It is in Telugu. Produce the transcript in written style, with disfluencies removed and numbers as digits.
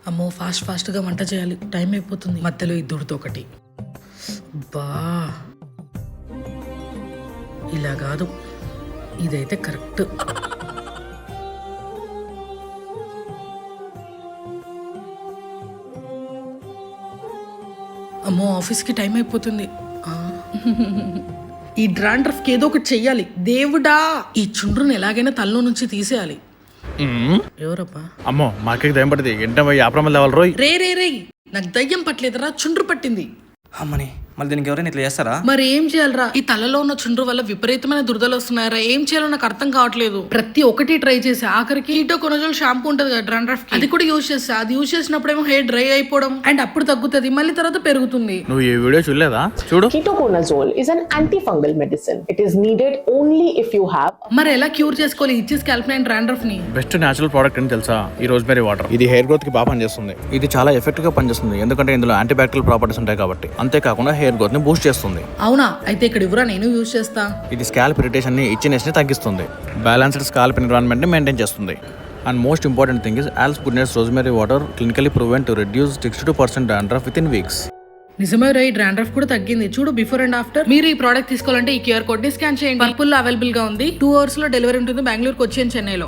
అమ్మో ఫాస్ట్గా వంట చేయాలి, టైం అయిపోతుంది. మధ్యలో ఈ దుడితో ఒకటి. బా ఇలా కాదు, ఇదైతే కరెక్ట్. అమ్మో ఆఫీస్కి టైం అయిపోతుంది. ఈ డ్రాండ్రఫ్కి ఏదో ఒకటి చెయ్యాలి. దేవుడా, ఈ చుండ్రుని ఎలాగైనా తలలో నుంచి తీసేయాలి. ఎవరబ్బా? అమ్మో మాకేకి దయ్యం పడింది. ఏంటో యాప్రమల్ లెవెల్ రోయ్. రే నాకు దయ్యం పట్టలేదురా, చుండ్రు పట్టింది. అమ్మని మళ్ళీ దీనికి ఎవరైనా ఇట్లా చేస్తారా? మరి ఏం చేయాలరా? ఈ తలలో ఉన్న చుండ్రు వల్ల విపరీతమైన దురదలు వస్తున్నాయరా. ఏం చేయాలో నాకు అర్థం కావట్లేదు. ప్రతి ఒక్కటి ట్రై చేసి ఆఖరికి కీటోకొనజోల్ షాంపూ ఉంటది కదా డ్రాండ్రఫ్, అది కూడా యూజ్ చేస్తా. అది యూజ్ చేసినప్పుడేమో హెయిర్ డ్రై అయిపోవడం అండ్ అప్పుడు తగ్గుతుంది, మళ్ళీ తర్వాత పెరుగుతుంది. నువ్వు ఈ వీడియో చూడలేదా? చూడు. Ketoconazole is an antifungal medicine. It is needed only if you have. మరి ఎలా క్యూర్ చేసుకోవాలి ఇచ్చి స్కాల్ప్ అండ్ డ్రాండ్రఫ్ ని? బెస్ట్ న్యాచురల్ ప్రోడక్ట్ అని తెలుసా? ఈ రోజ్మెరీ వాటర్. ఇది హెయిర్ గ్రోత్ కి బాగా పనిచేస్తుంది. ఇది చాలా ఎఫెక్టివ్ గా పనిచేస్తుంది, ఎందుకంటే ఇందులో యాంటీబాక్టీరియల్ ప్రాపర్టీస్ ఉంటాయి కాబట్టి. అంతేకాకుండా హెయిర్ గ్రోత్ ని బూస్ట్ చేస్తుంది. అవునా? అయితే ఇక్కడ ఇవ్వరా, నేను యూజ్ చేస్తా. ఇది స్కాల్ప్ ఇరిటేషన్ ని, ఇచ్చినెస్ ని తగ్గిస్తుంది. బ్యాలెన్స్డ్ స్కాల్ప్ ఎన్విరాన్మెంట్ ని మెయింటైన్ చేస్తుంది. And most important thing is also goodness rosemary water clinically proven to reduce 62% dandruff within weeks. నిజమే రా, ఈ డ్రాండ్రఫ్ కూడా తగ్గింది. చూడు బిఫోర్ అండ్ ఆఫ్టర్. మీరు ఈ ప్రోడక్ట్ తీసుకోవాలంటే ఈ క్యూఆర్ కోడ్ ని స్కాన్ చేయండి. పర్పుల్ లో అవైలబుల్ గా ఉంది. 2 hours లో డెలివరీ ఉంటుంది. బెంగళూరుకి వచ్చేయండి, చెన్నైలో.